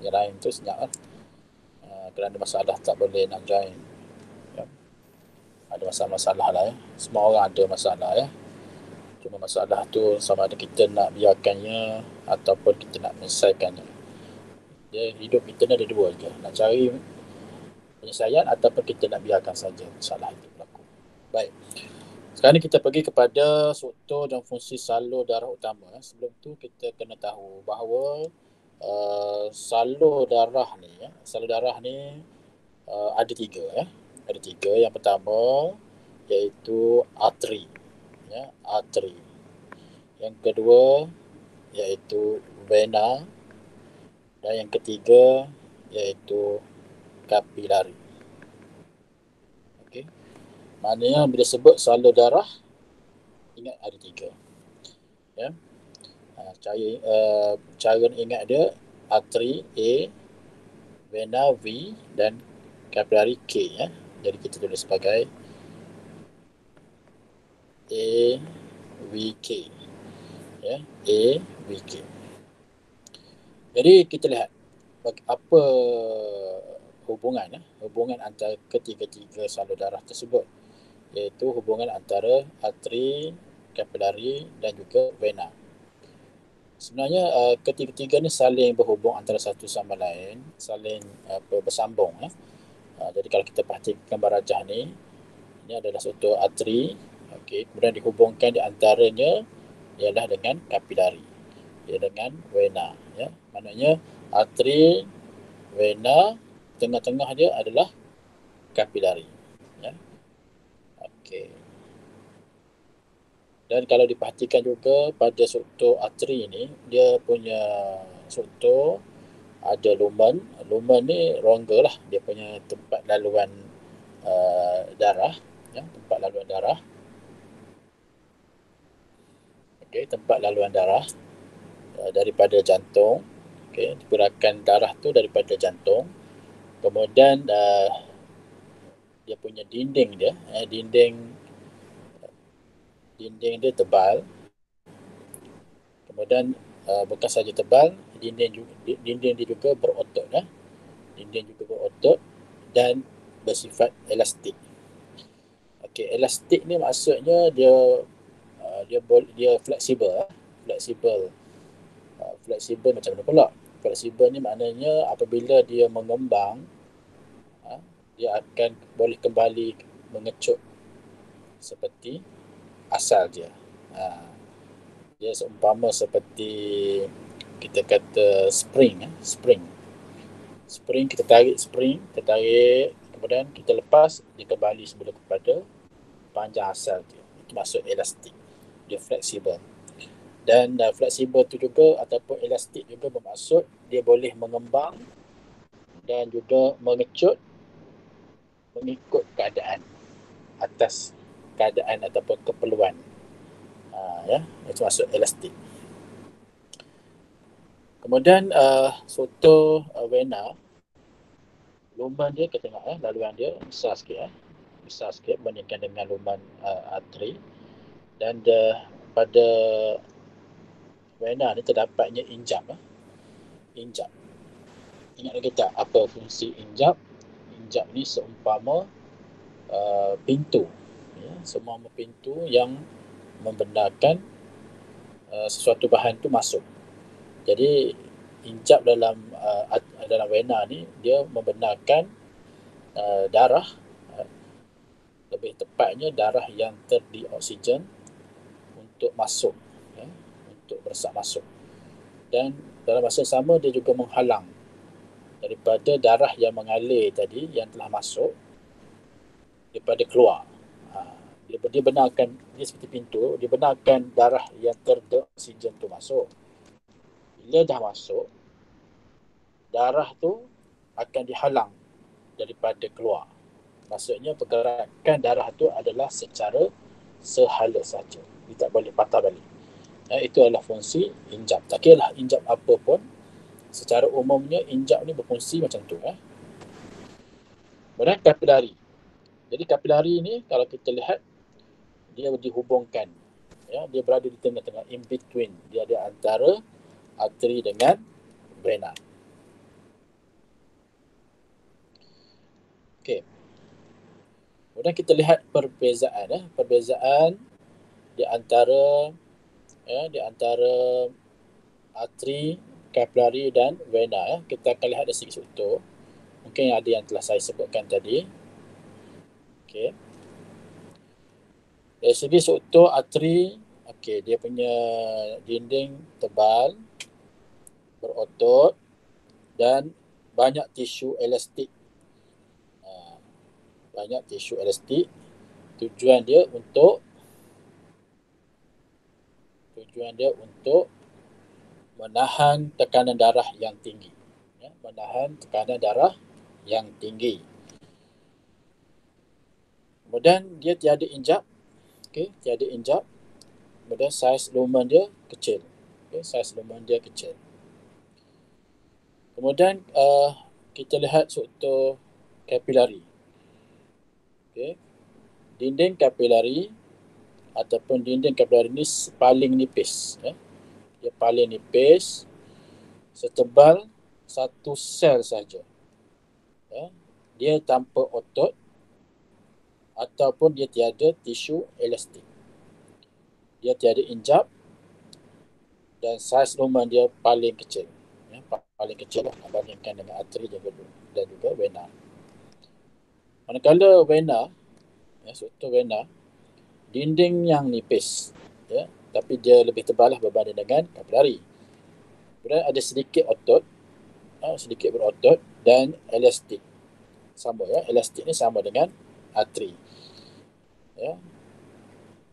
yang lain tu senyap lah. Kerana masalah tak boleh nak join. Ya. Ada masalah-masalah lah ya. Semua orang ada masalah ya. Cuma masalah tu sama ada kita nak biarkannya ataupun kita nak menyelesaikannya. Dia hidup kita ni ada dua je. Nak cari penyelesaian ataupun kita nak biarkan saja masalah itu berlaku. Baik. Sekarang ni kita pergi kepada struktur dan fungsi salur darah utama. Sebelum tu kita kena tahu bahawa salur darah ni ada tiga ya. Ada tiga. Yang pertama iaitu arteri. Ya, arteri. Yang kedua iaitu vena dan yang ketiga iaitu kapilari. Okey. Maknanya bila sebut salur darah ingat ada tiga. Ya. Cara ingat dia arteri A, vena V dan kapilari K ya. Jadi kita tulis sebagai AVK. Ya, AVK. Jadi kita lihat apa hubungan antara ketiga-tiga salur darah tersebut, iaitu hubungan antara arteri, kapilari dan juga vena. Sebenarnya ketiga-tiga ni saling berhubung antara satu sama lain, saling bersambung ya. Jadi kalau kita perhatikan gambar rajah ni, ini adalah suatu arteri, okey, kemudian dihubungkan di antaranya ialah dengan kapilari, ia dengan vena ya. Maknanya arteri, vena, tengah-tengah dia adalah kapilari ya. Okey. Dan kalau diperhatikan juga pada struktur arteri ni, dia punya struktur ada lumen. Lumen ni rongga lah, dia punya tempat laluan darah ya, tempat laluan darah. Okey, tempat laluan darah daripada jantung. Okey, pergerakan darah tu daripada jantung. Kemudian dia punya dinding dia, dinding dia tebal. Kemudian bukan saja tebal, dinding dia juga berotot ya. Dinding juga berotot dan bersifat elastik. Okey, elastik ni maksudnya dia fleksibel. Fleksibel macam mana pula? Fleksibel ni maknanya apabila dia mengembang, dia akan boleh kembali mengecut seperti asal dia. Dia seumpama seperti kita kata spring. Spring kita tarik, kemudian kita lepas, dia kembali semula kepada panjang asal dia. Itu maksud elastik. Dia fleksibel. Dan fleksibel tu juga ataupun elastik juga bermaksud dia boleh mengembang dan juga mengecut mengikut keadaan, atas keadaan ataupun keperluan. Ya, itu maksud elastik. Kemudian struktur vena, lumen dia kita tengok laluan dia besar sikit berbandingkan dengan lumen arteri. Dan pada vena ni terdapatnya injap. Injap. Ingat lagi tak apa fungsi injap? Injap ni seumpama pintu ya, seumpama pintu yang membenarkan sesuatu bahan tu masuk. Jadi injap dalam vena ni dia membenarkan darah, lebih tepatnya darah yang terdi oksigen untuk masuk ya, untuk bersak masuk. Dan dalam masa sama dia juga menghalang daripada darah yang mengalir tadi yang telah masuk daripada keluar. Dia benarkan, dia seperti pintu, dia benarkan darah yang terdi oksigen tu masuk. Bila dah masuk, darah tu akan dihalang daripada keluar. Maksudnya pergerakan darah tu adalah secara sehala saja. Dia tak boleh patah balik. Itu adalah fungsi injap. Tak kira lah injap apa pun, secara umumnya injap ni berfungsi macam tu. Kemudian kapilari. Jadi kapilari ni kalau kita lihat, dia dihubungkan. Ya, dia berada di tengah-tengah, in between. Dia ada antara arteri dengan vena. Okey. Kemudian kita lihat perbezaan perbezaan di antara arteri, kapilari dan vena. Kita akan lihat dari segi struktur. Mungkin ada yang telah saya sebutkan tadi. Okey. Dari segi struktur arteri, okey, dia punya dinding tebal, berotot dan banyak tisu elastik. Banyak tisu elastik. Tujuan dia untuk menahan tekanan darah yang tinggi. Menahan tekanan darah yang tinggi. Kemudian dia tiada injap. Okey, tiada injap. Kemudian saiz lumen dia kecil. Okey, saiz lumen dia kecil. Kemudian kita lihat struktur kapilari. Okey. Dinding kapilari ataupun dinding kapilari ini paling nipis. Dia paling nipis, setebal satu sel saja. Dia tanpa otot ataupun dia tiada tisu elastik. Dia tiada injap dan saiz lumen dia paling kecil. Paling kecil lah dibandingkan dengan arteri dan juga vena. Manakala vena, struktur vena, dinding yang nipis, tapi dia lebih tebal lah berbanding dengan kapilari. Kemudian ada sedikit otot, sedikit berotot dan elastik. Sama elastik ni sama dengan arteri.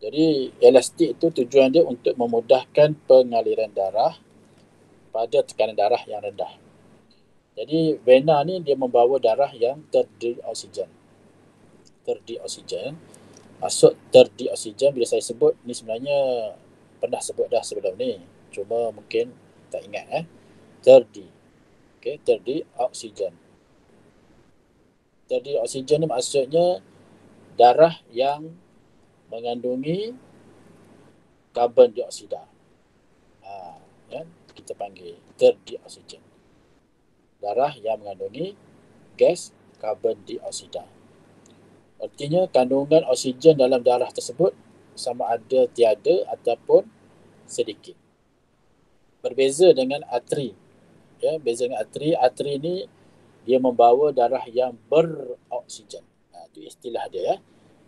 Jadi elastik itu tujuan dia untuk memudahkan pengaliran darah pada tekanan darah yang rendah. Jadi vena ni dia membawa darah yang terdiri oksigen. Maksud terdiri oksigen bila saya sebut ni sebenarnya pernah sebut dah sebelum ni. Cuma mungkin tak ingat Terdiri. Okey, terdiri oksigen. Terdiri oksigen ni maksudnya darah yang mengandungi karbon dioksida. Kita panggil terdiri oksigen. Darah yang mengandungi gas karbon dioksida. Artinya kandungan oksigen dalam darah tersebut sama ada tiada ataupun sedikit. Berbeza dengan arteri. Beza dengan arteri. Arteri ni dia membawa darah yang beroksigen. Itu istilah dia.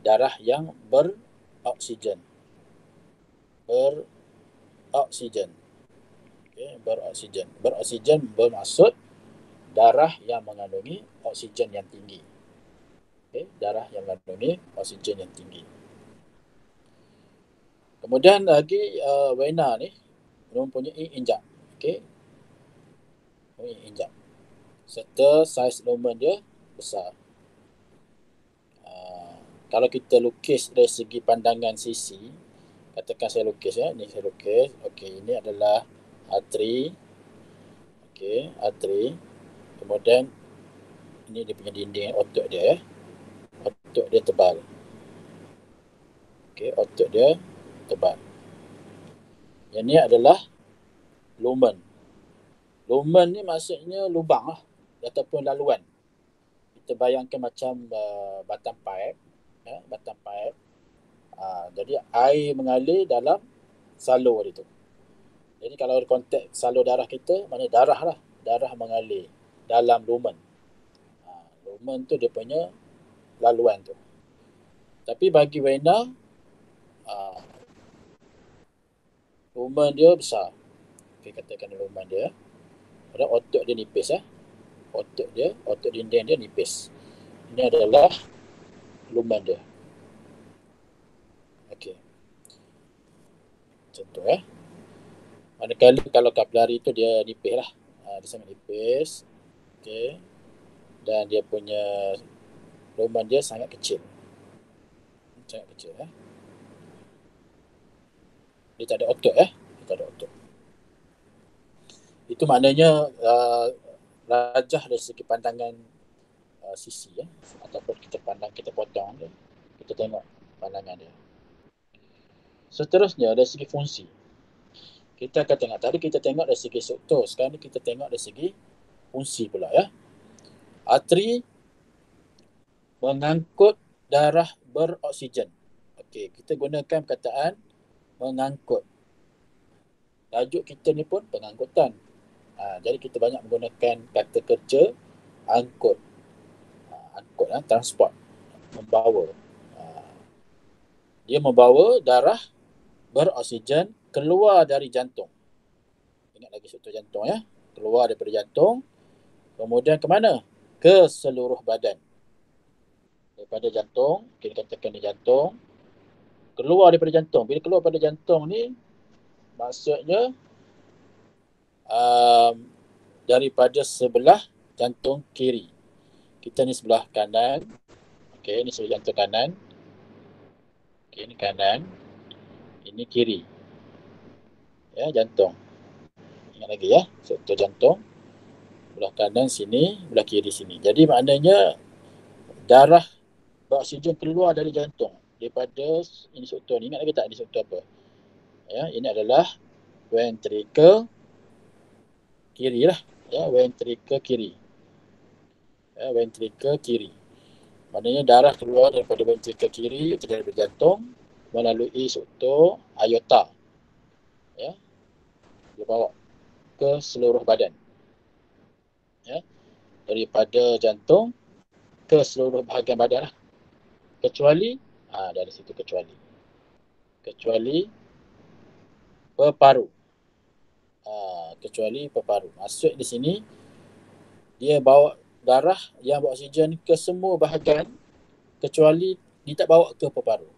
Darah yang beroksigen. Beroksigen. Beroksigen. Beroksigen bermaksud darah yang mengandungi oksigen yang tinggi. Darah yang mengandungi oksigen yang tinggi. Kemudian lagi vena ni mempunyai injap. Injap. Serta saiz lumen dia besar. Kalau kita lukis dari segi pandangan sisi, katakan saya lukis ni saya lukis. Okey, ini adalah arteri. Okey, arteri. Kemudian ini dia punya dinding otot dia Otot dia tebal. Okey, otot dia tebal. Yang ni adalah lumen. Lumen ni maksudnya lubang ataupun laluan. Kita bayangkan macam batang paip. Batang paip. Jadi air mengalir dalam salur itu. Jadi kalau konteks salur darah kita, maknanya darah lah. Darah mengalir dalam lumen. Lumen tu dia punya laluan tu. Tapi bagi vena, lumen dia besar. Katakan lumen dia. Padahal otot dia nipis. Otot dinding dia nipis. Ini adalah lumen dia. Okey. Contoh manakala kalau kapilari tu dia nipis lah. Dia sangat nipis. Okey. Dan dia punya lumen dia sangat kecil. Sangat kecil Dia tak ada otot Dia tak ada otot. Itu maknanya rajah dari segi pandangan sisi ataupun kita pandang, kita potong dia, kita tengok pandangan dia. Seterusnya dari segi fungsi. Kita akan tengok, tadi kita tengok dari segi struktur, sekarang ni kita tengok dari segi fungsi pula Arteri mengangkut darah beroksigen. Okey, kita gunakan perkataan mengangkut. Tajuk kita ni pun pengangkutan. Jadi kita banyak menggunakan kata kerja angkut. Angkut, transport, membawa. Dia membawa darah beroksigen keluar dari jantung. Ingat lagi struktur jantung ya. Keluar daripada jantung. Kemudian ke mana? Ke seluruh badan. Daripada jantung, kita katakan di jantung. Keluar daripada jantung. Bila keluar daripada jantung ni, maksudnya daripada sebelah jantung kiri. Kita ni sebelah kanan. Okey, ni sebelah jantung kanan. Okey, ini kanan. Ini kiri. Ya, jantung. Ingat lagi ya, struktur jantung. Belah kanan sini, belah kiri sini. Jadi maknanya darah beroksigen keluar dari jantung daripada ini struktur ni. Ingat lagi tak ini struktur apa? Ya, ini adalah ventricle kiri lah. Ya, ventricle kiri. Ya, ventricle kiri. Maknanya darah keluar daripada ventricle kiri daripada jantung melalui struktur aorta. Ya, dia bawa ke seluruh badan. Ya, daripada jantung ke seluruh bahagian badan lah. Kecuali dari situ kecuali peparu. Kecuali peparu. Maksud di sini dia bawa darah yang beroksigen ke semua bahagian kecuali dia tak bawa ke peparu.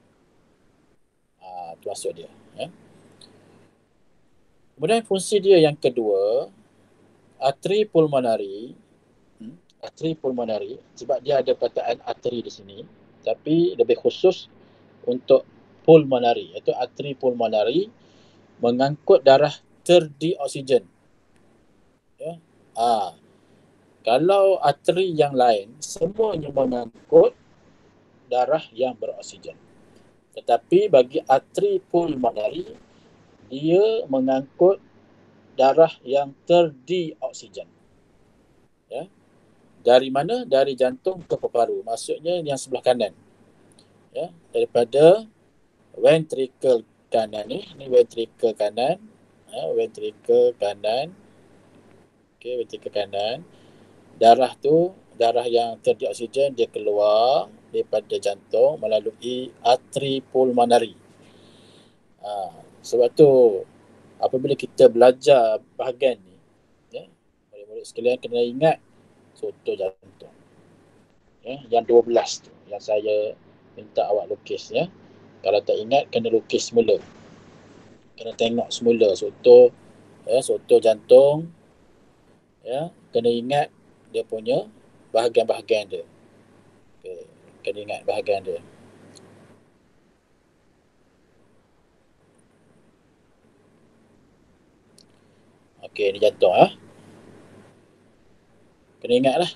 Itu maksud dia. Ya. Kemudian fungsi dia yang kedua, arteri pulmonari. Arteri pulmonari, sebab dia ada perkataan arteri di sini, tapi lebih khusus untuk pulmonari, iaitu arteri pulmonari mengangkut darah terdioksigen. Ya. Kalau arteri yang lain, semuanya mengangkut darah yang beroksigen. Tetapi bagi arteri pulmonari, dia mengangkut darah yang terdioksigen. Ya. Dari mana? Dari jantung ke peparu. Maksudnya yang sebelah kanan. Ya. Daripada ventricle kanan ni ventricle kanan. Ya, ventricle kanan. Okey, ventricle kanan. Darah tu, darah yang terdioksigen dia keluar daripada jantung melalui arteri pulmonari. Sebab tu apabila kita belajar bahagian ni, ya, murid-murid sekalian kena ingat struktur jantung. Ya, yang 12 tu yang saya minta awak lukis ya. Kalau tak ingat kena lukis semula. Kena tengok semula struktur jantung. Ya, kena ingat dia punya bahagian-bahagian dia. Okay. Kena ingat bahagian dia. Okey, ni jantung Kena ingatlah.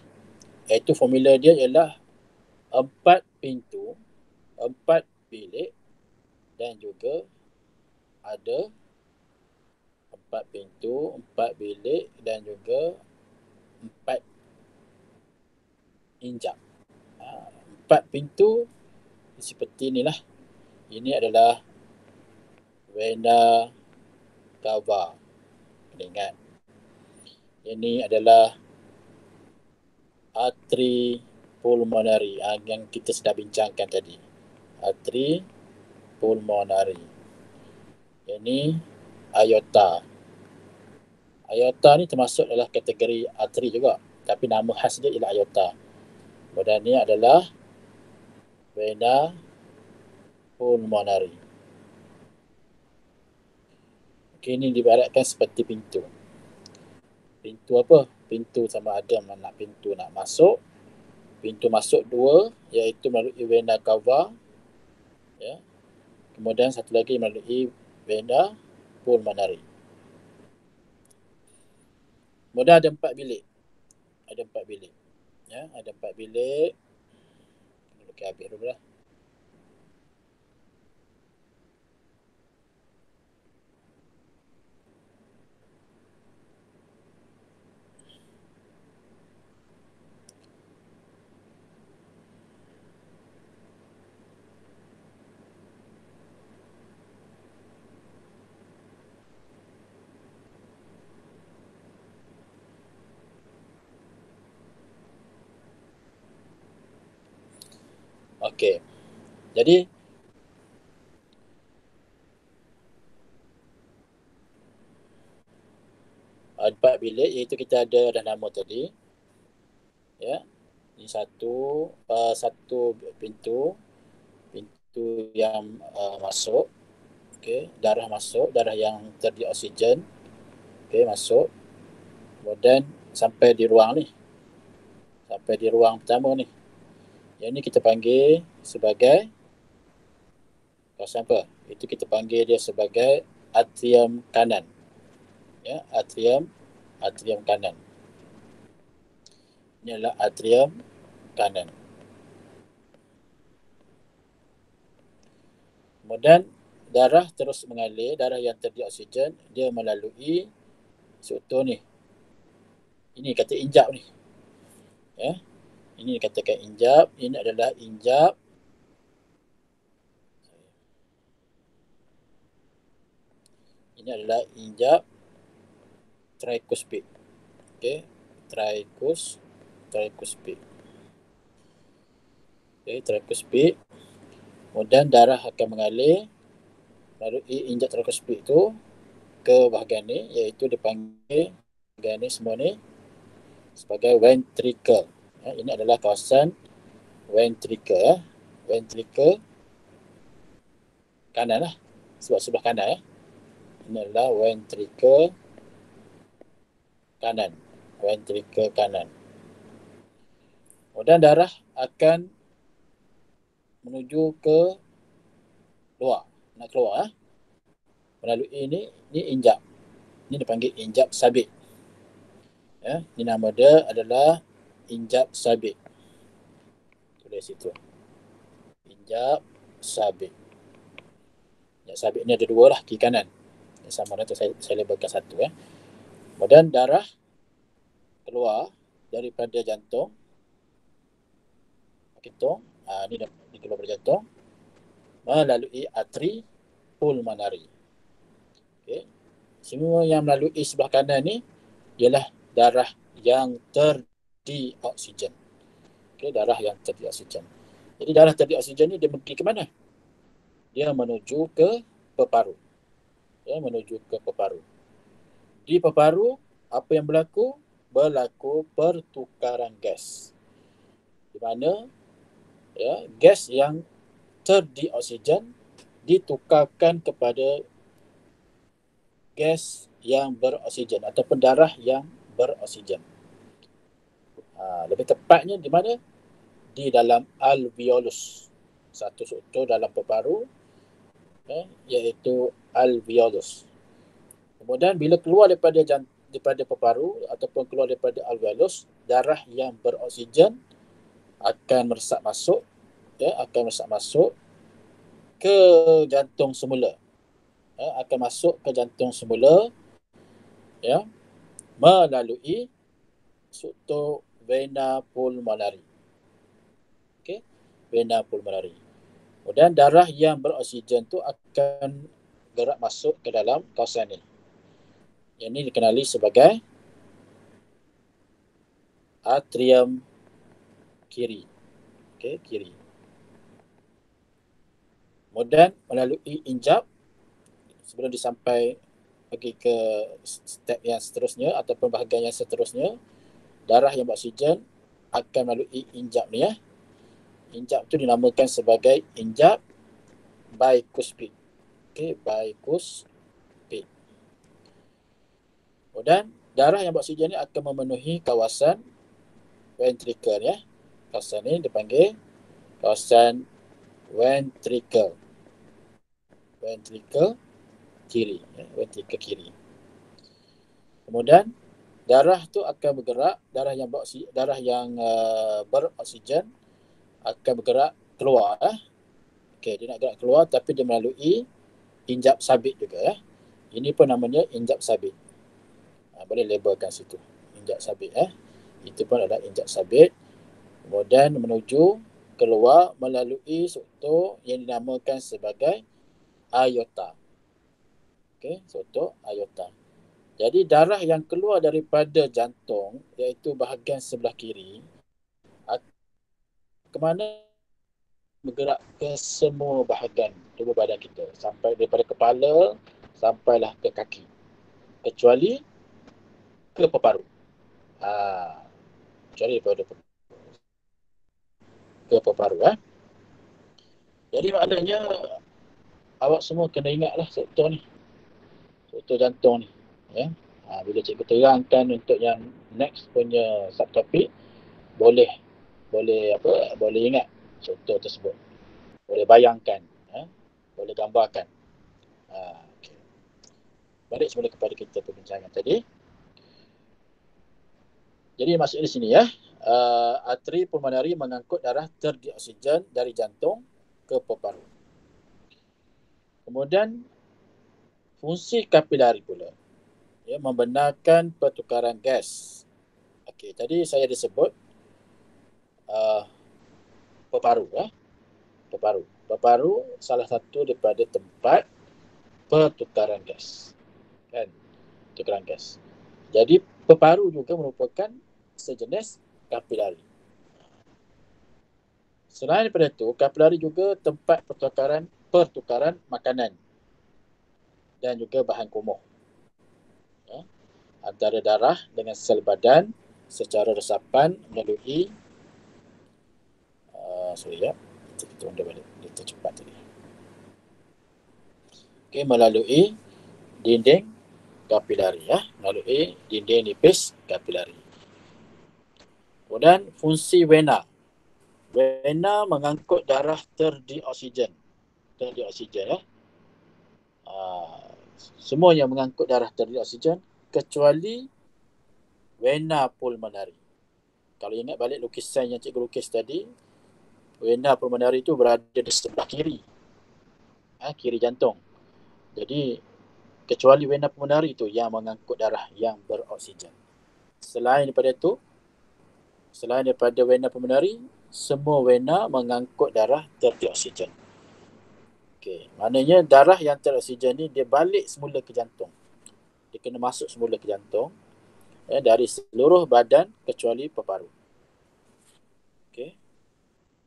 Iaitu formula dia ialah 4 pintu, 4 bilik dan juga ada 4 pintu, 4 bilik dan juga 4 injak. 4 pintu seperti inilah. Ini adalah vena cava. Kena ingat. Ini adalah arteri pulmonari yang kita sedang bincangkan tadi. Arteri pulmonari. Ini aorta. Aorta ni termasuk dalam kategori arteri juga, tapi nama khas dia ialah aorta. Dan ni adalah vena pulmonari. Okay, ini diibaratkan seperti pintu. Pintu apa? Pintu sama ada nak pintu nak masuk. Pintu masuk 2, iaitu melalui vena cava. Ya. Kemudian satu lagi melalui vena pulmonari. Kemudian ada 4 bilik. Ada 4 bilik. Ya, ada 4 bilik. Okey, habis dulu lah. Okey. Jadi empat bilik iaitu kita ada dah nama tadi. Ya. Ini satu pintu yang masuk. Okey, darah masuk, darah yang terdi oksigen. Okey, masuk. Kemudian sampai di ruang ni. Sampai di ruang pertama ni. Yang ni kita panggil sebagai kawasan apa? Itu kita panggil dia sebagai atrium kanan. Ya, atrium kanan. Ini adalah atrium kanan. Kemudian darah terus mengalir, darah yang terdi oksigen, dia melalui struktur ni. Ini kata injap ni. Ya. Ini dikatakan injap, ini adalah injap trikuspid. Okey, trikuspid. Okey, trikuspid. Kemudian darah akan mengalir melalui injap trikuspid itu ke bahagian ni, iaitu dipanggil bahagian ni semua ni sebagai ventricle. Ya, ini adalah kawasan ventricle. Ya. Ventricle kanan lah. Sebab sebelah kanan. Ya. Ini adalah ventricle kanan. Ventricle kanan. Kemudian darah akan menuju ke luar. Nak keluar. Melalui ini injap. Ini dipanggil injap sabit. Ya, ini nama dia adalah injap sabit. Tulis situ. Injap sabit. Injap sabit ni ada dua lah, kiri kanan. Yang sama ada tu saya labelkan satu. Ya. Kemudian darah keluar daripada jantung. Ini keluar dari jantung melalui arteri pulmonari. Okay. Semua yang melalui sebelah kanan ni ialah darah yang terdi oksigen. Okay, darah yang terdi oksigen. Jadi darah terdi oksigen ni dia pergi ke mana? Dia menuju ke peparu. Ya, menuju ke peparu. Di peparu, apa yang berlaku? Berlaku pertukaran gas. Di mana ya, gas yang terdi oksigen ditukarkan kepada gas yang beroksigen ataupun darah yang beroksigen. Lebih tepatnya di mana? Di dalam alveolus. Satu struktur dalam peparu, iaitu alveolus. Kemudian bila keluar daripada peparu ataupun keluar daripada alveolus, darah yang beroksigen akan meresap masuk ke jantung semula. Akan masuk ke jantung semula, ya, melalui struktur vena pulmonari. Okey, vena pulmonari. Kemudian darah yang beroksigen tu akan gerak masuk ke dalam kawasan ni. Yang ini dikenali sebagai atrium kiri. Okey, kiri. Kemudian melalui injap sebelum disampai pergi ke step yang seterusnya ataupun bahagian yang seterusnya, darah yang beroksigen akan melalui injap ni. Ya. Injap tu dinamakan sebagai injap bikuspid. Okey, bikuspid. Kemudian darah yang beroksigen ni akan memenuhi kawasan ventricle. Ya. Kawasan ni dipanggil kawasan ventricle. Ventricle kiri. Ya. Ventricle kiri. Kemudian darah tu akan bergerak, darah yang beroksigen akan bergerak keluar. Okey, dia nak gerak keluar tapi dia melalui injap sabit juga. Ya. Ini pun namanya injap sabit. Boleh labelkan situ. Injap sabit. Itu pun adalah injap sabit. Kemudian menuju keluar melalui struktur yang dinamakan sebagai aorta. Okey, struktur aorta. Jadi darah yang keluar daripada jantung, iaitu bahagian sebelah kiri, ke mana? bergerak ke semua bahagian tubuh badan kita, sampai daripada kepala sampailah ke kaki, kecuali ke peparu. Kecuali daripada ke peparu. Jadi maknanya awak semua kena ingatlah sektor ni, sektor jantung ni. Ya. Bila cikgu terangkan untuk yang next punya subtopik, boleh boleh ingat sektor tersebut, boleh bayangkan, boleh gambarkan. Okay. Balik semula kepada kita perbincangan tadi. Jadi maksudnya di sini arteri pulmonari mengangkut darah terdioksigen dari jantung ke peparu. Kemudian fungsi kapilari pula, membenarkan pertukaran gas. Okey, tadi saya disebut peparu. Peparu salah satu daripada tempat pertukaran gas. Kan? Pertukaran gas. Jadi peparu juga merupakan sejenis kapilari. Selain daripada itu, kapilari juga tempat pertukaran makanan dan juga bahan kumuh antara darah dengan sel badan secara resapan melalui kita unda balik, kita cepat tadi. Okey, melalui dinding kapilari, melalui dinding nipis kapilari. Kemudian fungsi vena. Vena mengangkut darah terdioksigen. Semua yang mengangkut darah terdioksigen kecuali vena pulmonari. Kalau ingat balik lukisan yang cikgu lukis tadi, vena pulmonari itu berada di sebelah kiri, kiri jantung. Jadi kecuali vena pulmonari itu yang mengangkut darah yang beroksigen. Selain daripada vena pulmonari, semua vena mengangkut darah terdioksigen. Okey, maknanya darah yang teroksigen ni dia balik semula ke jantung. Dia kena masuk semula ke jantung dari seluruh badan kecuali peparu. Okey.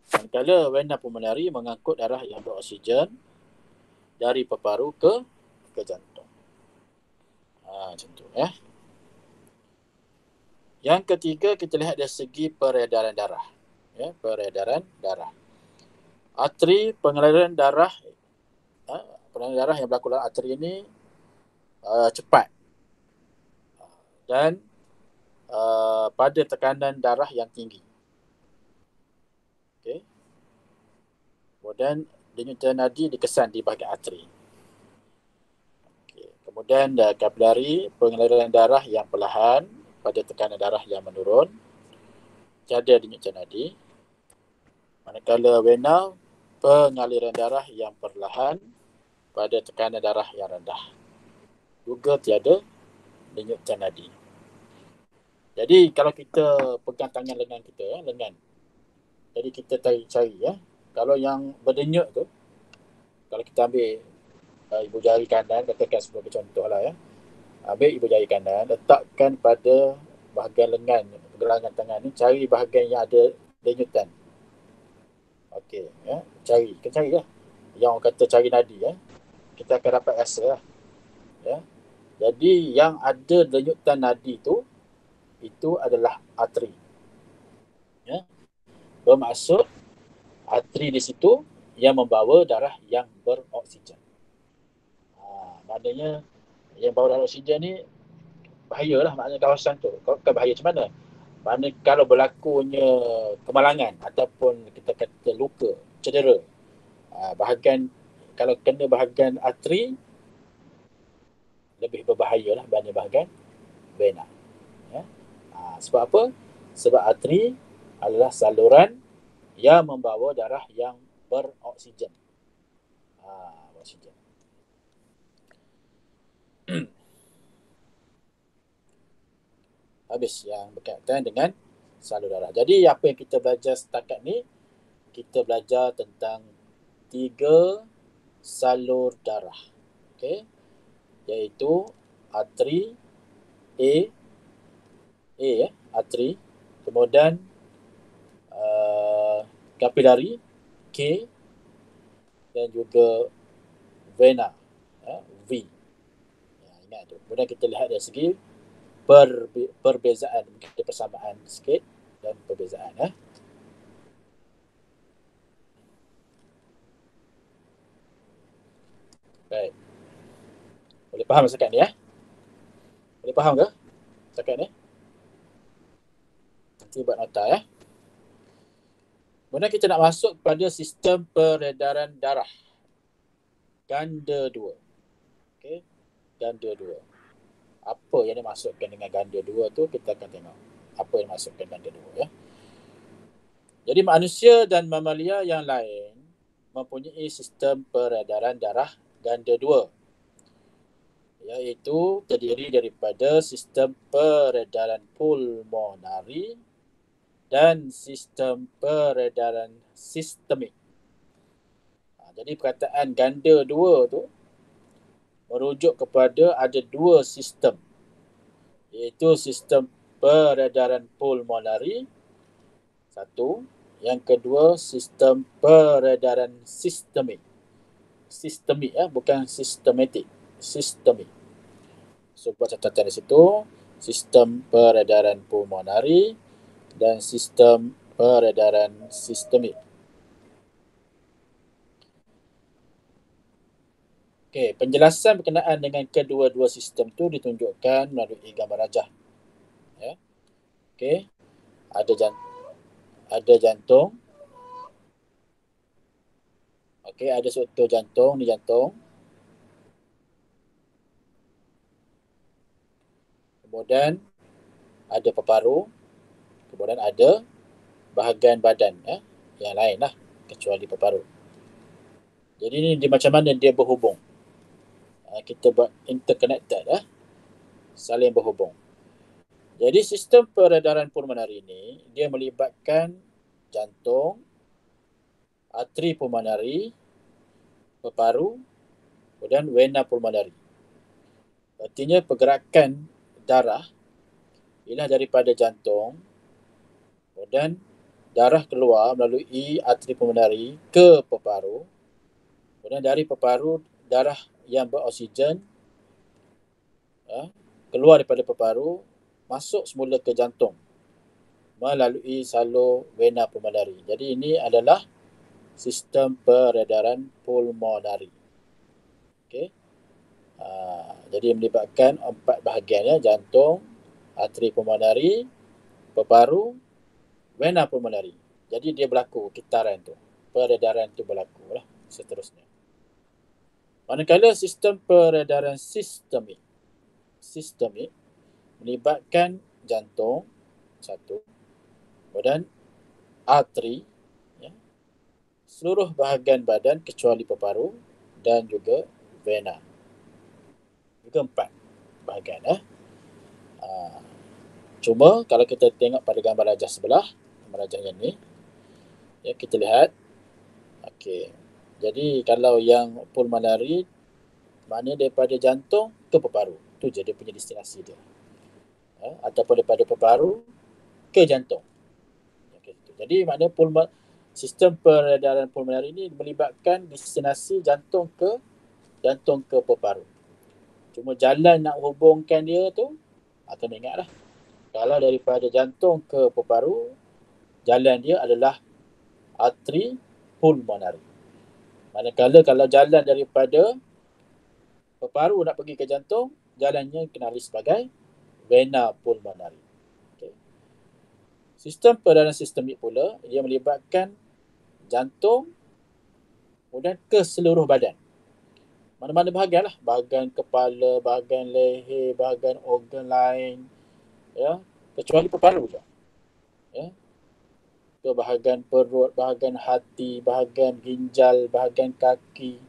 Manakala vena pulmonari mengangkut darah yang beroksigen dari peparu ke jantung. Macam tu Yang ketiga, kita lihat dari segi peredaran darah. Peredaran darah. Arteri pengaliran darah yang berlaku dalam arteri ini cepat dan pada tekanan darah yang tinggi. Okey. Kemudian denyutan nadi dikesan di bahagian arteri. Okay. Kemudian kapilari pengaliran darah yang perlahan pada tekanan darah yang menurun, tiada denyutan nadi. Manakala vena pengaliran darah yang perlahan pada tekanan darah yang rendah, juga tiada denyutan nadi. Jadi kalau kita pegang tangan lengan kita, jadi kita cari kalau yang berdenyut tu, kalau kita ambil ibu jari kanan, katakan sebagai contoh lah ambil ibu jari kanan, letakkan pada bahagian lengan, pergelangan tangan ni, cari bahagian yang ada denyutan. Okey, cari lah. Yang orang kata cari nadi kita akan dapat rasa lah. Jadi yang ada denyutan nadi tu, itu adalah arteri. Bermaksud arteri di situ yang membawa darah yang beroksigen. Maknanya yang bawa darah oksigen ni bahayalah, maknanya kawasan tu. Bukan bahaya macam mana? Maknanya kalau berlakunya kemalangan ataupun kita kata luka, cedera, bahagian kalau kena bahagian arteri lebih berbahayalah berbanding bahagian vena. Sebab apa? Sebab arteri adalah saluran yang membawa darah yang beroksigen. Oksigen. Habis yang berkaitan dengan salur darah. Jadi apa yang kita belajar setakat ni, kita belajar tentang 3 salur darah. Okey. Iaitu arteri arteri, kemudian kapilari K dan juga vena, V. Ingat tu. Kemudian kita lihat dari segi perbezaan, mungkin persamaan sikit dan perbezaan. Baik. Boleh faham setakat ni Boleh faham ke setakat ni? Nanti buat nota Kemudian kita nak masuk pada sistem peredaran darah. Ganda 2. Okey, ganda 2. Apa yang dimaksudkan dengan ganda 2 tu kita akan tengok. Apa yang dimaksudkan ganda 2 Jadi manusia dan mamalia yang lain mempunyai sistem peredaran darah ganda 2, iaitu terdiri daripada sistem peredaran pulmonari dan sistem peredaran sistemik. Jadi perkataan ganda 2 tu merujuk kepada ada dua sistem, iaitu sistem peredaran pulmonari satu, yang kedua sistem peredaran sistemik. Sistemik bukan sistematik, sistemik. So buat catatan di situ, sistem peredaran pulmonari dan sistem peredaran sistemik. Okey, penjelasan berkenaan dengan kedua-dua sistem tu ditunjukkan melalui gambar rajah. Okey, ada jantung. Okey, ada struktur jantung, ni jantung. Kemudian ada paru, kemudian ada bahagian badan yang lain kecuali paru. Jadi ni macam mana dia berhubung. Kita buat interconnected saling berhubung. Jadi sistem peredaran pulmonari ini dia melibatkan jantung, arteri pulmonari, paru, dan vena pulmonari. Artinya pergerakan darah ialah daripada jantung, kemudian darah keluar melalui arteri pulmonari ke paru, kemudian dari paru darah yang beroksigen keluar daripada paru masuk semula ke jantung melalui salur vena pulmonari. Jadi ini adalah sistem peredaran pulmonari. Okey. Jadi melibatkan 4 bahagian jantung, arteri pulmonari, paru, vena pulmonari. Jadi dia berlaku kitaran tu. Peredaran tu berlaku seterusnya. Manakala sistem peredaran sistemik melibatkan jantung satu, kemudian arteri, seluruh bahagian badan kecuali paru dan juga vena. Juga 4 bahagian Cuma kalau kita tengok pada gambar rajah sebelah, gambar rajah yang ni, kita lihat. Okey. Jadi kalau yang pulmonari maknanya daripada jantung ke paru. Tu je dia punya destinasi dia. Ataupun daripada paru ke jantung. Okay. Jadi maknanya sistem peredaran pulmonari ini melibatkan destinasi jantung ke paru. Cuma jalan nak hubungkan dia tu kena ingatlah. Kalau daripada jantung ke paru, jalan dia adalah arteri pulmonari. Manakala kalau jalan daripada paru nak pergi ke jantung, jalannya kenali sebagai vena pulmonari. Okay. Sistem peredaran sistemik pula, ia melibatkan jantung kemudian ke seluruh badan. Mana-mana bahagian bahagian kepala, bahagian leher, bahagian organ lain, kecuali paru je. Ke bahagian perut, bahagian hati, bahagian ginjal, bahagian kaki,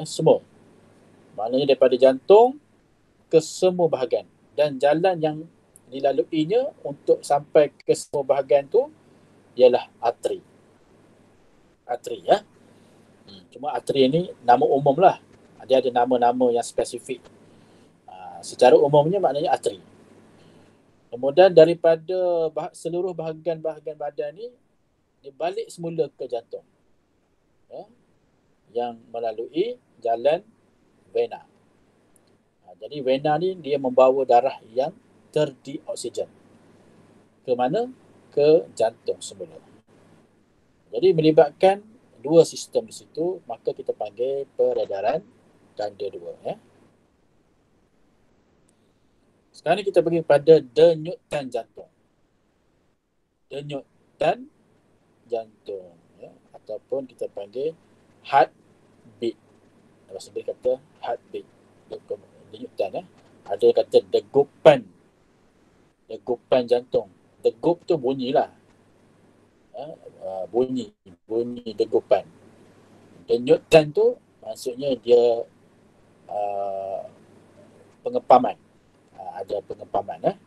semua. Maknanya daripada jantung ke semua bahagian, dan jalan yang dilaluinya untuk sampai ke semua bahagian tu ialah arteri. Cuma arteri ni nama umum lah. Dia ada nama-nama yang spesifik. Secara umumnya maknanya arteri. Kemudian daripada seluruh bahagian-bahagian badan ni dia balik semula ke jantung. ya, yang melalui jalan vena. Jadi vena ni dia membawa darah yang terdioksigen ke mana? Ke jantung semula. Jadi melibatkan dua sistem di situ, maka kita panggil peredaran ganda dua. Ya. Sekarang ni kita pergi pada denyutan jantung. Denyutan jantung. Ya. Ataupun kita panggil heartbeat. Bahasa Inggeris kata heartbeat. Denyutan. Ya. Ada yang kata degupan. Degupan jantung. Degup tu bunyilah. Bunyi degupan. Denyutan tu maksudnya dia pengepaman. Ada pengepaman.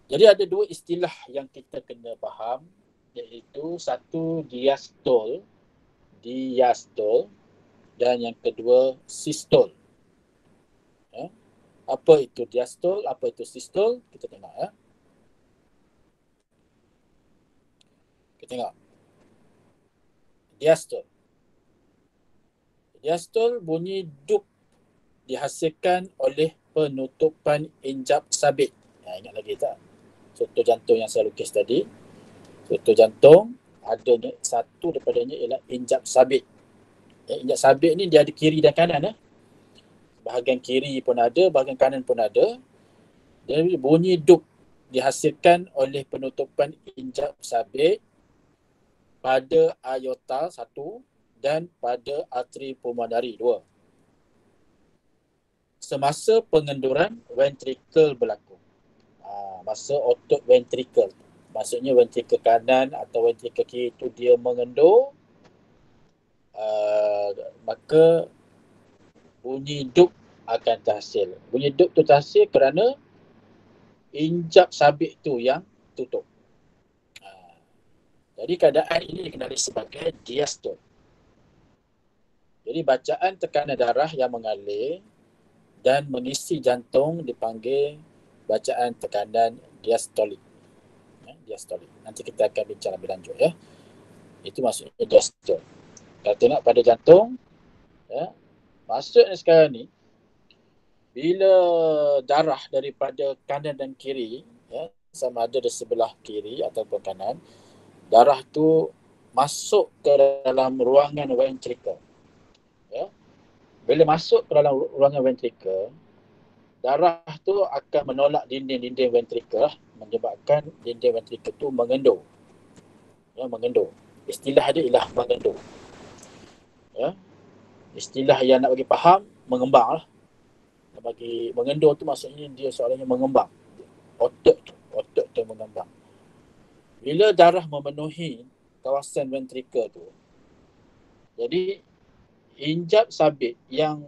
Jadi ada dua istilah yang kita kena faham, iaitu satu diastol dan yang kedua sistol. Apa itu diastol, apa itu sistol? Kita tengok. Kita tengok. Diastol bunyi dup dihasilkan oleh penutupan injap sabit. Ingat lagi tak? Contoh jantung yang saya lukis tadi. Contoh jantung, adanya satu daripadanya ialah injap sabit. Injap sabit ni dia ada kiri dan kanan. Bahagian kiri pun ada, bahagian kanan pun ada. Jadi bunyi dup dihasilkan oleh penutupan injap sabit pada aorta satu dan pada arteri pulmonari dua. Semasa pengenduran ventrikel berlaku. Masa otot ventrikel. Maksudnya ventrikel kanan atau ventrikel kiri itu dia mengendur, maka bunyi dup akan terhasil. Bunyi dup tu terhasil kerana injap sabit tu yang tutup. Jadi keadaan ini dikenali sebagai diastol. Jadi bacaan tekanan darah yang mengalir dan mengisi jantung dipanggil bacaan tekanan diastolik. Diastolik. Nanti kita akan bincang lebih lanjut. Itu maksudnya diastol. Kalau tengok pada jantung, maksudnya sekarang ni, bila darah daripada kanan dan kiri, sama ada di sebelah kiri ataupun kanan, darah tu masuk ke dalam ruangan ventrikel. Bila masuk ke dalam ruangan ventrikel, darah tu akan menolak dinding-dinding ventrikel, menyebabkan dinding ventrikel tu mengendur. Mengendur. Istilah dia ialah mengendur. Istilah yang nak bagi faham, mengembang lah. Bagi mengendur tu maksudnya dia soalnya mengembang. Otot tu mengembang. Bila darah memenuhi kawasan ventrikel tu, jadi injap sabit yang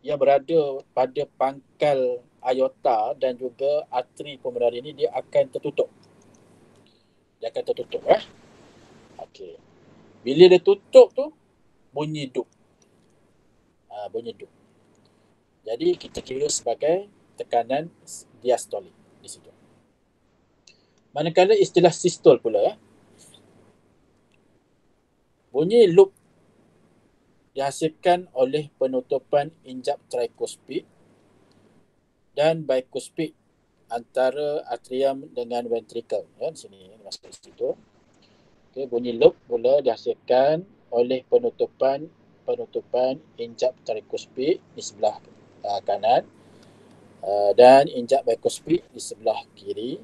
berada pada pangkal aorta dan juga arteri pulmonari ini dia akan tertutup. Okey. Bila dia tutup tu bunyi dup. Bunyi dup. Jadi kita kira sebagai tekanan diastolik di situ. Manakala istilah sistol pula, bunyi loop dihasilkan oleh penutupan injap trikospid dan bikospid antara atrium dengan ventrikel. Di sini masuk di situ. Okay, bunyi loop pula dihasilkan oleh penutupan injap trikospid di sebelah kanan dan injap bikospid di sebelah kiri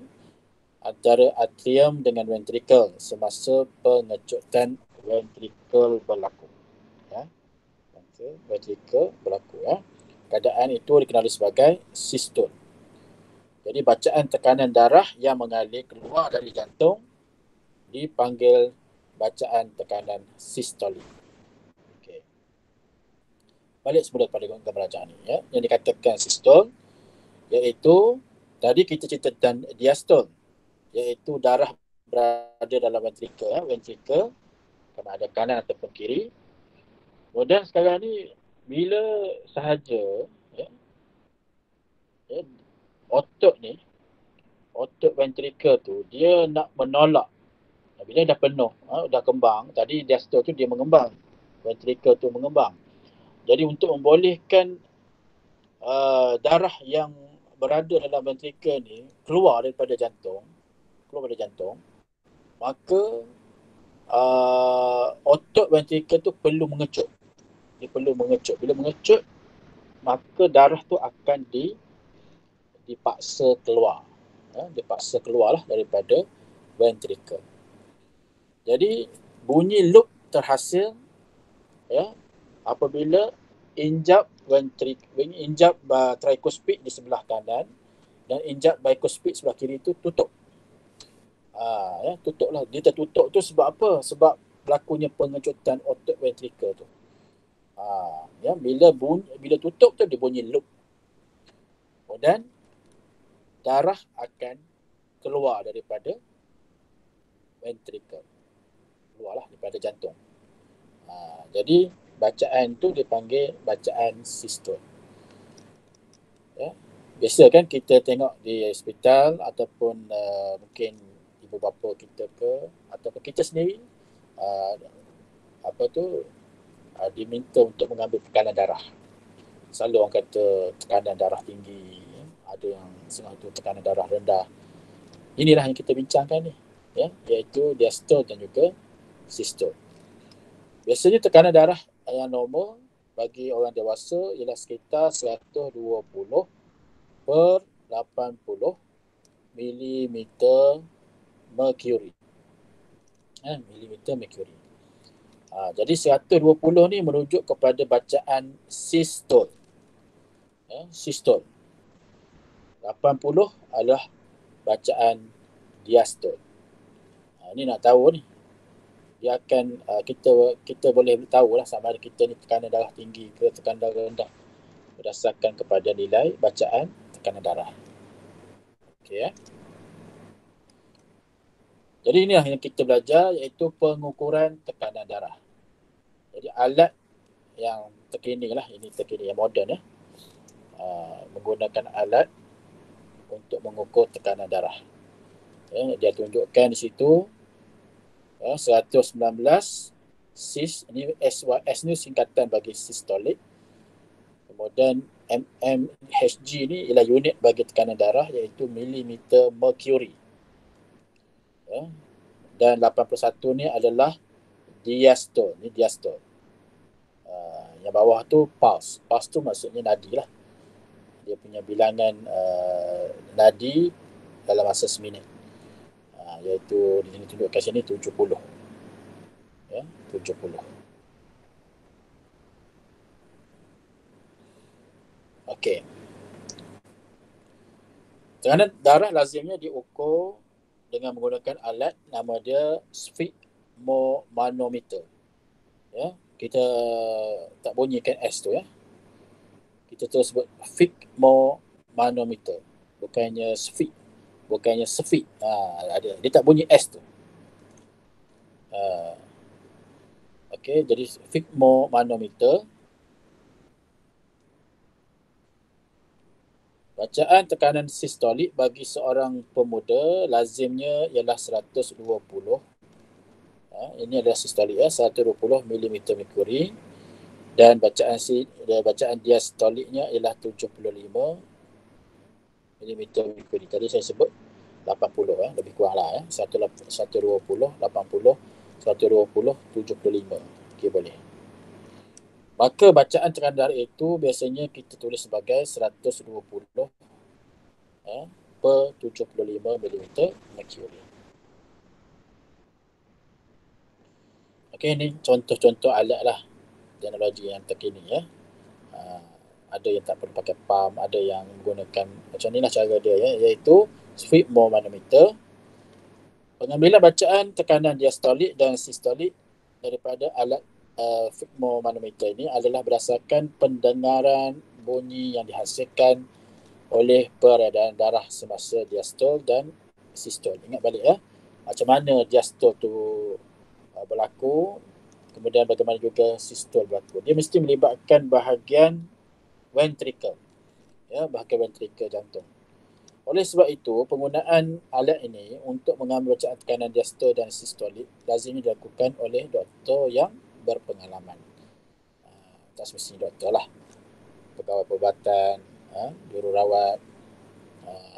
antara atrium dengan ventrikel semasa pengecutan ventrikel berlaku. Ventrikel berlaku. Keadaan itu dikenali sebagai sistol. Jadi bacaan tekanan darah yang mengalir keluar dari jantung dipanggil bacaan tekanan sistolik. Okay. Balik semula pada gambar rajah ni. Yang dikatakan sistol iaitu tadi kita cerita tentang diastol, iaitu darah berada dalam ventrikel sama ada kanan ataupun kiri. Kemudian sekarang ni bila sahaja otot ventrikel tu dia nak menolak Bila dah penuh, dah kembang, tadi diastole tu dia mengembang, ventricle tu mengembang. Jadi untuk membolehkan darah yang berada dalam ventricle ni keluar daripada jantung, maka otot ventricle tu perlu mengecut. Dia perlu mengecut. Bila mengecut, maka darah tu akan dipaksa keluar. Dipaksa keluarlah daripada ventricle. Jadi bunyi loop terhasil apabila injap tricuspid di sebelah kanan dan injap bicuspid sebelah kiri itu tutup. Tutuplah. Dia tertutup tu sebab apa? Sebab berlakunya pengecutan otot ventricle tu. Bila tutup tu dia bunyi loop. Dan darah akan keluar daripada ventricle. Keluarlah daripada jantung. Jadi bacaan tu dipanggil bacaan sistole. Biasa kan kita tengok di hospital ataupun mungkin ibu bapa kita ataupun kita sendiri diminta untuk mengambil tekanan darah. Selalu orang kata tekanan darah tinggi, ada yang setengah tu tekanan darah rendah. Inilah yang kita bincangkan ni, iaitu diastole dan juga sistole. Biasanya tekanan darah yang normal bagi orang dewasa ialah sekitar 120 per 80 mm mercury. Milimeter mercury. Jadi 120 ni merujuk kepada bacaan sistole. Sistole. 80 adalah bacaan diastole. Ini nak tahu ni. Dia akan kita boleh tahu lah sama ada kita ni tekanan darah tinggi ke tekanan darah rendah berdasarkan kepada nilai bacaan tekanan darah. Okey. Jadi inilah yang kita belajar, iaitu pengukuran tekanan darah. Jadi alat yang terkini lah, ini terkini yang moden menggunakan alat untuk mengukur tekanan darah. Dia tunjukkan di situ 119 sis, ini SYS ni singkatan bagi systolic. Kemudian mmHg ni ialah unit bagi tekanan darah, iaitu milimeter mercury. Dan 81 ni adalah diastole. Ni diastole. Yang bawah tu pulse. Pulse tu maksudnya nadi lah. Dia punya bilangan nadi dalam masa seminit. Iaitu ditunjukkan sini 70. 70. Okey. Tekanan darah lazimnya diukur dengan menggunakan alat nama dia sphygmomanometer. Kita tak bunyikan S tu Kita terus sebut sphygmomanometer. Bukannya sphig. Dia tak bunyi S tu. Okey, jadi sphygmomanometer. Bacaan tekanan sistolik bagi seorang pemuda lazimnya ialah 120. Ini adalah sistolik 120 mm mercury, dan bacaan diastoliknya ialah 75 mm mercury. Tadi saya sebut 80 lebih kurang lah 120, 80, 120, 75. Okey, boleh. Maka bacaan tekanan darah itu biasanya kita tulis sebagai 120 per 75 mm mercury. Okey, ini contoh-contoh alat lah, teknologi yang terkini Ada yang tak perlu pakai pump, ada yang menggunakan macam inilah cara dia iaitu sphygmomanometer. Pengambilan bacaan tekanan diastolik dan sistolik daripada alat sphygmomanometer ini adalah berdasarkan pendengaran bunyi yang dihasilkan oleh peredaran darah semasa diastole dan sistole. Ingat balik macam mana diastole tu berlaku, kemudian bagaimana juga sistole berlaku. Dia mesti melibatkan bahagian ventricle, bahagian ventricle jantung. Oleh sebab itu, penggunaan alat ini untuk mengambil bacaan tekanan diastol dan sistolik lazimnya dilakukan oleh doktor yang berpengalaman. Tak semestinya doktor lah, pegawai perubatan, jururawat,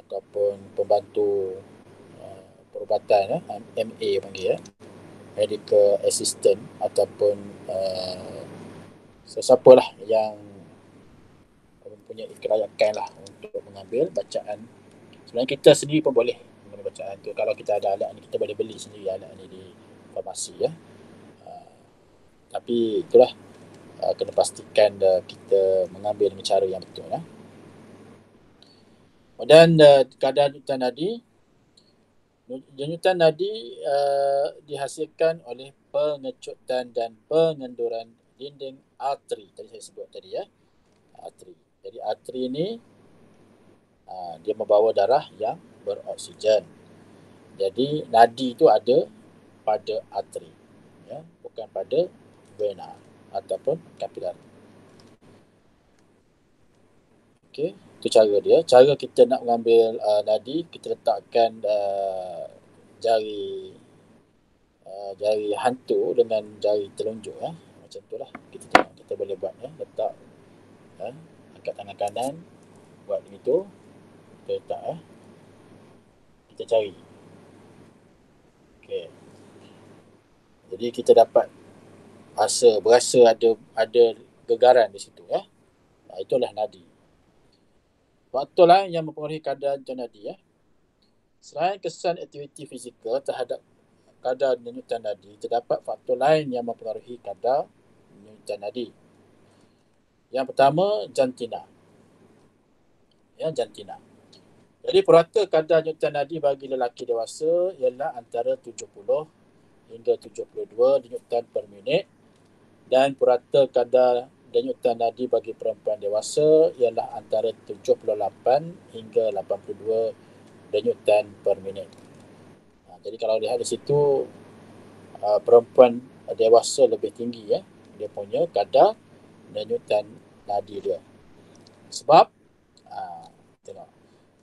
ataupun pembantu perubatan, MA panggil, medical assistant, ataupun sesiapa lah yang mempunyai kelayakan lah untuk mengambil bacaan. Sebenarnya kita sendiri pun boleh mengambil bacaan tu. Kalau kita ada alat ni, kita boleh beli sendiri alat ni di farmasi ya. Tapi itulah, kena pastikan kita mengambil dengan cara yang betul ya. Dan kadar denyutan nadi, denyutan nadi dihasilkan oleh pengecutan dan pengenduran dinding arteri. Tadi saya sebut tadi ya, arteri. Jadi arteri ni dia membawa darah yang beroksigen. Jadi nadi itu ada pada arteri ya, bukan pada vena ataupun kapilar. Okey, itu cara dia. Cara kita nak mengambil nadi, kita letakkan jari hantu dengan jari telunjuk ya. Macam itulah kita tengok, kita boleh buat ya. Letak angkat tangan kanan, buat begitu. Kita letak kita cari. Okey. Jadi kita dapat berasa ada gegaran di situ ya. Itulah nadi. Faktor lain yang mempengaruhi kadar denyutan nadi ya. Selain kesan aktiviti fizikal terhadap kadar denyutan nadi, terdapat faktor lain yang mempengaruhi kadar denyutan nadi. Yang pertama, jantina. Ya, jantina. Jadi purata kadar denyutan nadi bagi lelaki dewasa ialah antara 70 hingga 72 denyutan per minit, dan purata kadar denyutan nadi bagi perempuan dewasa ialah antara 78 hingga 82 denyutan per minit. Jadi kalau lihat di situ, perempuan dewasa lebih tinggi ya, dia punya kadar denyutan nadi dia. Sebab tengok,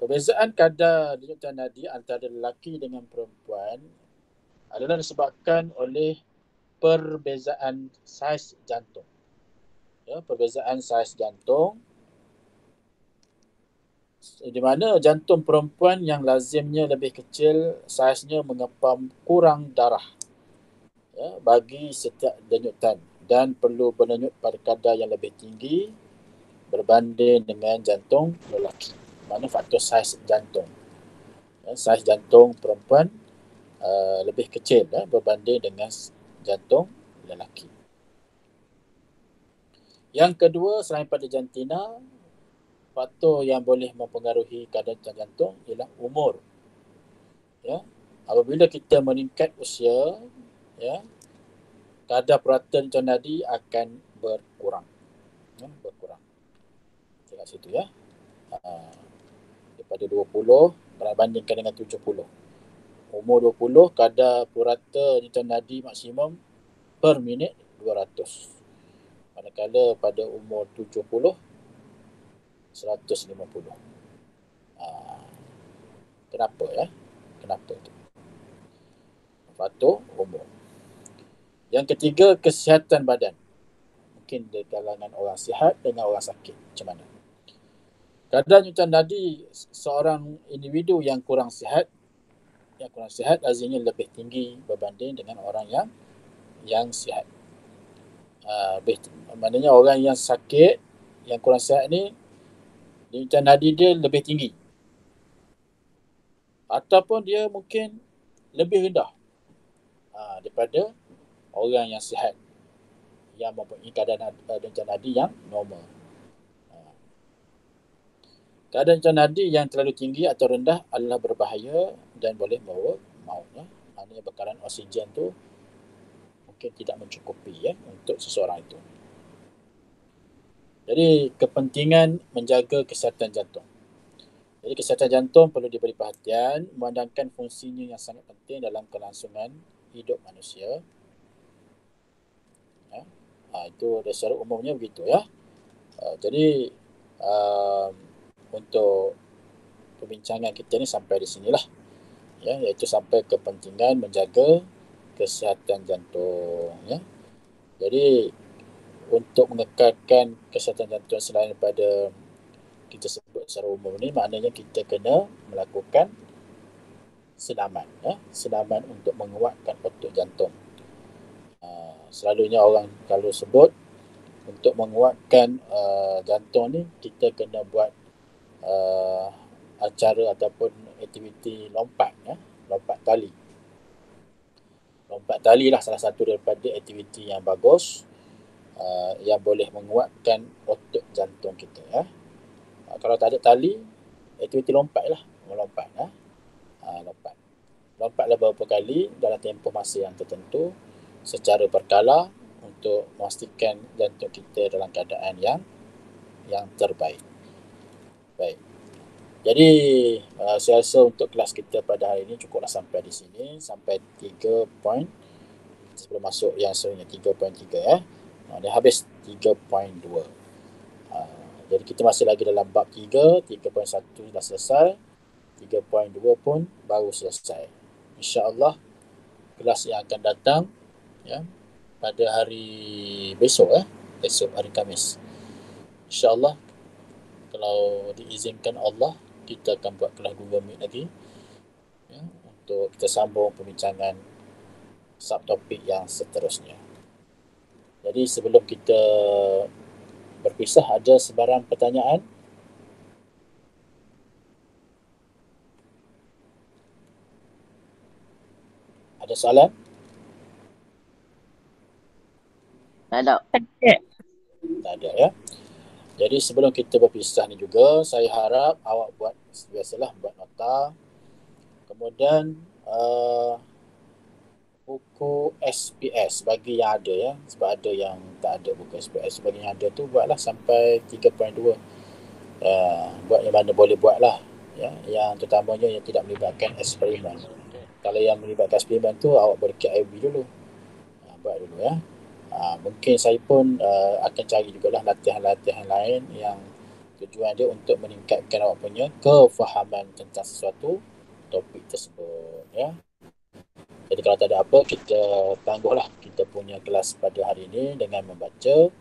perbezaan kadar denyutan nadi antara lelaki dengan perempuan adalah disebabkan oleh perbezaan saiz jantung. Ya, perbezaan saiz jantung, di mana jantung perempuan yang lazimnya lebih kecil, saiznya mengepam kurang darah ya, bagi setiap denyutan, dan perlu berdenyut pada kadar yang lebih tinggi berbanding dengan jantung lelaki. Mana faktor saiz jantung. Ya, saiz jantung perempuan lebih kecil berbanding dengan jantung lelaki. Yang kedua, selain pada jantina, faktor yang boleh mempengaruhi kadar jantung ialah umur. Ya, apabila kita meningkat usia, ya, kadar purata denyutan nadi akan berkurang. Ya, berkurang. Tengok situ ya. Daripada 20 berbandingkan dengan 70. Umur 20, kadar purata denyutan nadi maksimum per minit 200. Manakala pada umur 70, 150. Kenapa ya? Kenapa tu? Faktor umur. Yang ketiga, kesihatan badan. Mungkin di kalangan orang sihat dengan orang sakit. Macam mana? Kadar denyutan nadi seorang individu yang kurang sihat lazimnya lebih tinggi berbanding dengan orang yang sihat. Maknanya orang yang sakit, yang kurang sihat ni, denyutan nadi dia lebih tinggi. Ataupun dia mungkin lebih rendah daripada orang yang sihat, yang mempunyai kadar denyutan nadi yang normal. Kadar denyutan nadi yang terlalu tinggi atau rendah adalah berbahaya dan boleh membawa maut. Maknanya bekalan oksigen tu mungkin tidak mencukupi untuk seseorang itu. Jadi kepentingan menjaga kesihatan jantung. Jadi kesihatan jantung perlu diberi perhatian memandangkan fungsinya yang sangat penting dalam kelangsungan hidup manusia. Itu secara umumnya begitu ya. Jadi untuk perbincangan kita ni sampai di sinilah, ya, iaitu sampai kepentingan menjaga kesihatan jantung, ya. Jadi untuk mengekalkan kesihatan jantung selain daripada kita sebut secara umum ni, maknanya kita kena melakukan senaman, ya, senaman untuk menguatkan otot jantung. Selalunya orang kalau sebut untuk menguatkan jantung ni, kita kena buat acara ataupun aktiviti lompat, ya, lompat tali. Lompat tali lah salah satu daripada aktiviti yang bagus yang boleh menguatkan otot jantung kita, ya. Kalau tak ada tali, aktiviti lompat lah, melompat, ya. Lompatlah beberapa kali dalam tempoh masa yang tertentu secara berkala untuk memastikan jantung kita dalam keadaan yang terbaik. Baik. Jadi saya rasa untuk kelas kita pada hari ini cukuplah sampai di sini, sampai 3 poin sebelum masuk yang seterusnya 3.3, ya. Dia habis 3.2. Jadi kita masih lagi dalam bab 3, 3.1 dah selesai, 3.2 pun baru selesai. InsyaAllah kelas yang akan datang, ya, pada hari besok, esok hari Khamis, InsyaAllah kalau diizinkan Allah, kita akan buat kelas Google Meet lagi, ya, untuk kita sambung perbincangan subtopik yang seterusnya. Jadi sebelum kita berpisah, ada sebarang pertanyaan? Ada soalan? Tak ada. Tak ada, ya. Jadi sebelum kita berpisah ni juga, saya harap awak buat biasalah, buat nota. Kemudian buku SPS bagi yang ada, ya. Sebab ada yang tak ada buku SPS, bagi yang ada tu buatlah sampai 3.2. Buat yang mana boleh buat lah, ya. Yang terutamanya yang tidak melibatkan eksperimen. Kalau yang melibatkan eksperimen tu awak boleh KIV dulu, buat dulu, ya. Mungkin saya pun akan cari jugalah latihan-latihan lain yang tujuan dia untuk meningkatkan awak punya kefahaman tentang sesuatu topik tersebut, ya. Jadi kalau tak ada apa, kita tangguhlah kita punya kelas pada hari ini dengan membaca